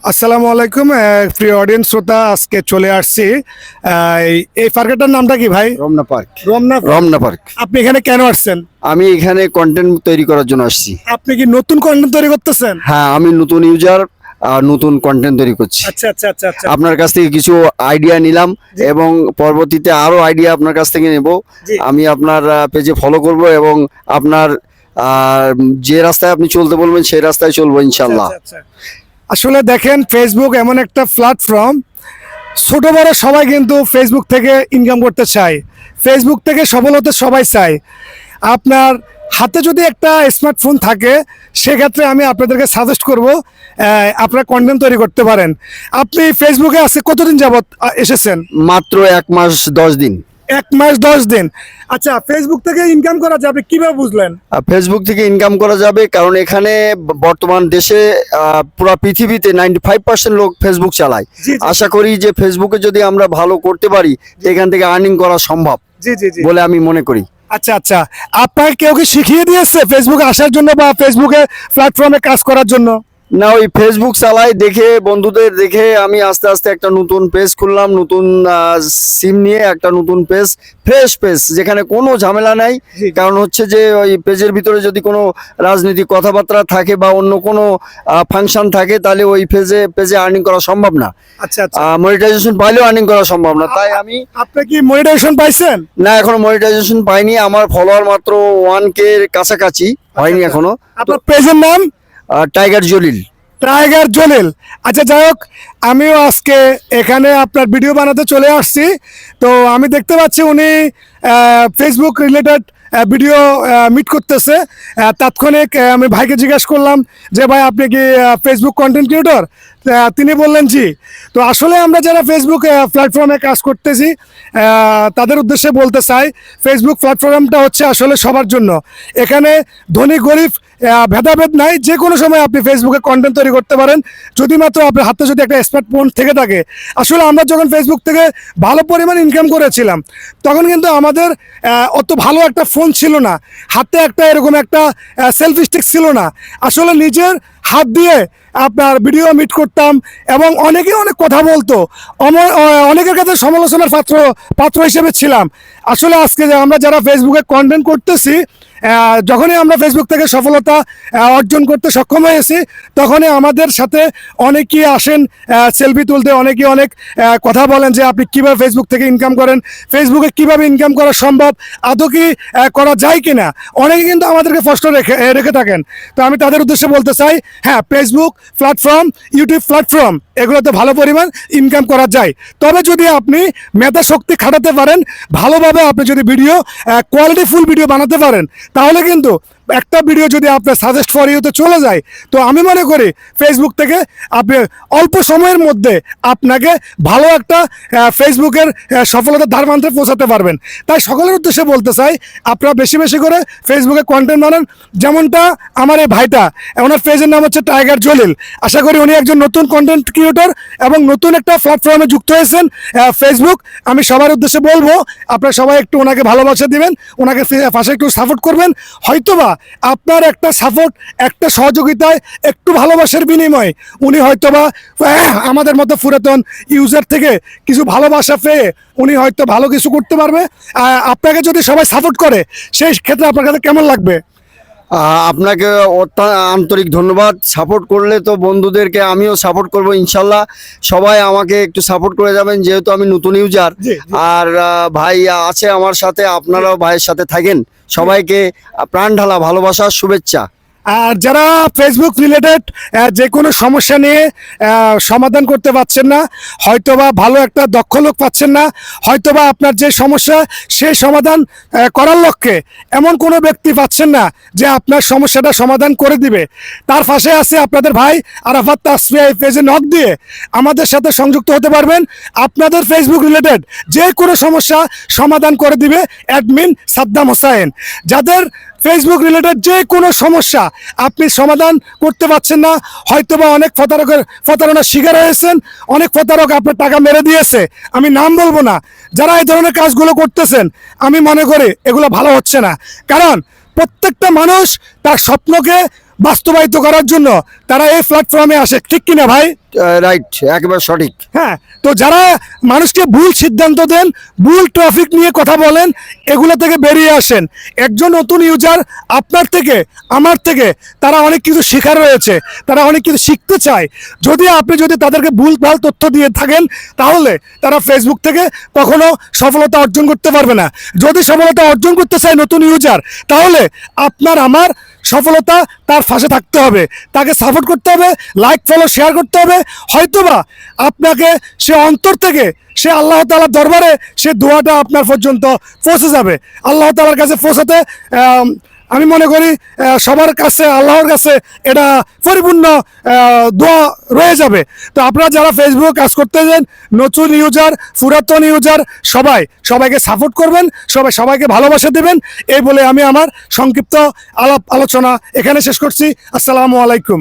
আসসালামু আলাইকুম প্রিয় অডিয়েন্স শ্রোতা, আজকে চলে আসছি এই পার্কটার নামটা কি ভাই? রমনা পার্ক। রমনা। রমনা পার্ক। আপনি এখানে কেন আসছেন? আমি এখানে কন্টেন্ট তৈরি করার জন্য আসছি। আপনি কি নতুন কন্টেন্ট তৈরি করতেছেন? হ্যাঁ, আমি নতুন ইউজার, নতুন কন্টেন্ট তৈরি করছি। আচ্ছা আচ্ছা আচ্ছা আচ্ছা। আপনার কাছ থেকে কিছু আইডিয়া নিলাম জি। এবং পরবর্তীতে আরো আইডিয়া আপনার কাছ থেকে নেব। জি। আমি আপনার পেজে ফলো করব এবং আপনার যে রাস্তায় আপনি চলতে বলবেন সেই রাস্তায় চলবো ইনশাল্লাহ। আচ্ছা, আচ্ছা, আচ্ছা। আসলে দেখেন, ফেসবুক এমন একটা প্ল্যাটফর্ম, ছোট বড় সবাই কিন্তু ফেসবুক থেকে ইনকাম করতে চায়, ফেসবুক থেকে সফল হতে সবাই চায়। আপনার হাতে যদি একটা স্মার্টফোন থাকে, সেক্ষেত্রে আমি আপনাদেরকে সাজেস্ট করব আপনারা কন্টেন্ট তৈরি করতে পারেন। আপনি ফেসবুকে আজকে কতদিন যাবত এসেছেন? মাত্র 1 মাস 10 দিন। 1 মাস 10 দিন। আচ্ছা, ফেসবুক থেকে ইনকাম করা যায়, আপনি কিভাবে বুঝলেন? ফেসবুক থেকে ইনকাম করা যাবে, কারণ এখানে বর্তমান দেশে পুরো পৃথিবীতে 95% লোক ফেসবুক চালায়। জি, জি। আশা করি যে ফেসবুকে যদি আমরা ভালো করতে পারি, এখান থেকে আর্নিং করা সম্ভব জি জি জি। বলে আমি মনে করি। আচ্ছা আচ্ছা, আপনাকে কেউ কি শিখিয়ে দিয়েছে ফেসবুকে আসার জন্য বা ফেসবুকে প্ল্যাটফর্মে কাজ করার জন্য? না, ওই ফেসবুক চালাই দেখে, বন্ধুদের দেখে আমি আস্তে আস্তে একটা নতুন পেজ খুললাম, নতুন সিম নিয়ে একটা নতুন পেজ, ফ্রেশ পেজ, যেখানে কোনো ঝামেলা নাই। জি। কারণ হচ্ছে যে ওই পেজের ভিতরে যদি কোনো রাজনৈতিক কথাবার্তা থাকে বা অন্য কোনো ফাংশন থাকে, তাহলে ওই পেজে আর্নিং করা সম্ভব না। আচ্ছা আচ্ছা। মনিটাইজেশন পাইলেও আর্নিং করা সম্ভব না, তাই আমি আপনি কি মনিটাইজেশন পাইছেন? না, এখনো মনিটাইজেশন পাইনি। আমার ফলোয়ার মাত্র 1K এর কাছাকাছি, হয়নি আচ্ছা, এখনো। আপনার পেজের নাম? টাইগার জলিল। টাইগার জলিল। আচ্ছা, যাই হোক, আমিও আজকে এখানে আপনার ভিডিও বানাতে চলে আসছি। তো আমি দেখতে পাচ্ছি উনি ফেসবুক রিলেটেড ভিডিও মিট করতেছে। তাৎক্ষণিক আমি ভাইকে জিজ্ঞেস করলাম যে ভাই, আপনি কি ফেসবুক কন্টেন্ট ক্রিয়েটর? তিনি বললেন জি। তো আসলে আমরা যারা ফেসবুক প্ল্যাটফর্মে কাজ করতেছি, তাদের উদ্দেশ্যে বলতে চাই, ফেসবুক প্ল্যাটফর্মটা হচ্ছে আসলে সবার জন্য। এখানে ধনী গরিব ভেদাভেদ নাই, যে কোনো সময় আপনি ফেসবুকে কন্টেন্ট তৈরি করতে পারেন, যদি মাত্র আপনার হাতে যদি একটা স্মার্টফোন থেকে থাকে। আসলে আমরা যখন ফেসবুক থেকে ভালো পরিমাণ ইনকাম করেছিলাম, তখন কিন্তু আমাদের অত ভালো একটা ফোন ছিল না, হাতে একটা এরকম একটা সেলফি স্টিক ছিল না। আসলে নিজের হাত দিয়ে আপনার ভিডিও মিট করতাম এবং অনেকে অনেক কথা বলতো, অনেকের কাছে সমালোচনার পাত্র হিসেবে ছিলাম। আসলে আজকে যে আমরা যারা ফেসবুকে কন্টেন্ট করতেছি, যখনই আমরা ফেসবুক থেকে সফলতা অর্জন করতে সক্ষম হয়েছি, তখনই আমাদের সাথে অনেকেই আসেন সেলফি তুলতে, অনেকেই অনেক কথা বলেন যে আপনি কীভাবে ফেসবুক থেকে ইনকাম করেন, ফেসবুকে কীভাবে ইনকাম করা সম্ভব, আদৌ কি করা যায় কি না। অনেকে কিন্তু আমাদেরকে প্রশ্ন রেখে থাকেন। তো আমি তাদের উদ্দেশ্যে বলতে চাই, হ্যাঁ, ফেসবুক প্ল্যাটফর্ম, ইউটিউব প্ল্যাটফর্ম, এগুলোতে ভালো পরিমাণ ইনকাম করা যায়। তবে যদি আপনি মেধা শক্তি খাটাতে পারেন, ভালোভাবে আপনি যদি ভিডিও কোয়ালিটিফুল ভিডিও বানাতে পারেন, তাহলে কিন্তু একটা ভিডিও যদি আপনার সাজেস্ট ফর ইউতে চলে যায়, তো আমি মনে করি ফেসবুক থেকে আপনি অল্প সময়ের মধ্যে আপনাকে ভালো একটা ফেসবুকের সফলতার ধার মানতে পৌঁছাতে পারবেন। তাই সকলের উদ্দেশ্যে বলতে চাই, আপনারা বেশি বেশি করে ফেসবুকে কন্টেন্ট বানান। যেমনটা আমার এই ভাইটা, ওনার পেজের নাম হচ্ছে টাইগার জলিল। আশা করি উনি একজন নতুন কন্টেন্ট ক্রিয়েটর এবং নতুন একটা প্ল্যাটফর্মে যুক্ত হয়েছেন ফেসবুক। আমি সবার উদ্দেশ্যে বলবো, আপনারা সবাই একটু ওনাকে ভালোবাসা দিবেন, ওনাকে পাশে একটু সাপোর্ট করবেন। হয়তোবা আপনার একটা সাপোর্ট, একটা সহযোগিতায়, একটু ভালোবাসার বিনিময়ে উনি হয়তোবা আমাদের মতো পুরাতন ইউজার থেকে কিছু ভালোবাসা পেয়ে উনি হয়তো ভালো কিছু করতে পারবে। আপনাকে যদি সবাই সাপোর্ট করে, সেই ক্ষেত্রে আপনার কাছে কেমন লাগবে? আপনাকে আন্তরিক ধন্যবাদ। সাপোর্ট করলে তো বন্ধুদেরকে আমিও সাপোর্ট করব ইনশাল্লাহ। সবাই আমাকে একটু সাপোর্ট করে যাবেন, যেহেতু আমি নতুন ইউজার। জি, জি। আর ভাই আছে আমার সাথে, আপনারাও ভাইয়ের সাথে থাকেন। সবাইকে প্রাণ ঢালা ভালোবাসা, শুভেচ্ছা। আর যারা ফেসবুক রিলেটেড যে কোনো সমস্যা নিয়ে সমাধান করতে পারছেন না, হয়তোবা ভালো একটা দক্ষ লোক পাচ্ছেন না, হয়তোবা আপনার যে সমস্যা সেই সমাধান করার লক্ষ্যে এমন কোনো ব্যক্তি পাচ্ছেন না যে আপনার সমস্যাটা সমাধান করে দিবে, তার পাশে আছে আপনাদের ভাই আরাফাত তাসফিয়া। এই পেজে নক দিয়ে আমাদের সাথে সংযুক্ত হতে পারবেন। আপনাদের ফেসবুক রিলেটেড যে কোনো সমস্যা সমাধান করে দিবে অ্যাডমিন সাদ্দাম হোসাইন। যাদের ফেসবুক রিলেটেড যে কোনো সমস্যা আপনি সমাধান করতে পারছেন না, হয়তোবা অনেক প্রতারণার শিকার হয়েছেন, অনেক প্রতারক আপনার টাকা মেরে দিয়েছে, আমি নাম বলবো না, যারা এই ধরনের কাজগুলো করতেছেন, আমি মনে করি এগুলো ভালো হচ্ছে না। কারণ প্রত্যেকটা মানুষ তার স্বপ্নকে বাস্তবায়িত করার জন্য তারা এই প্ল্যাটফর্মে আসে, ঠিক কিনা ভাই? রাইট, একেবারে সঠিক। হ্যাঁ, তো যারা মানুষকে ভুল সিদ্ধান্ত দেন, ভুল ট্রাফিক নিয়ে কথা বলেন, এগুলো থেকে বেরিয়ে আসেন। একজন নতুন ইউজার আপনার থেকে, আমার থেকে, তারা অনেক কিছু শেখার রয়েছে, তারা অনেক কিছু শিখতে চায়। আপনি যদি তাদেরকে ভুলভাল তথ্য দিয়ে থাকেন, তাহলে তারা ফেসবুক থেকে কখনো সফলতা অর্জন করতে পারবে না। যদি সফলতা অর্জন করতে চায় নতুন ইউজার, তাহলে আপনার আমার সফলতা তার পাশে থাকতে হবে, তাকে সাপোর্ট করতে হবে, লাইক ফলো শেয়ার করতে হবে। হয়তোবা আপনাকে সে অন্তর থেকে, সে আল্লাহ তাআলার দরবারে সে দোয়াটা আপনার পর্যন্ত পৌঁছে যাবে। আল্লাহ তাআলার কাছে পৌঁছাতে আমি মনে করি সবার কাছে, আল্লাহর কাছে এটা পরিপূর্ণ দোয়া রয়ে যাবে। তো আপনারা যারা ফেসবুক কাজ করতে যান, নতুন ইউজার, পুরাতন ইউজার, সবাইকে সাপোর্ট করবেন, সবাইকে ভালোবাসা দেবেন। এই বলে আমি আমার সংক্ষিপ্ত আলোচনা এখানে শেষ করছি। আসসালামু আলাইকুম।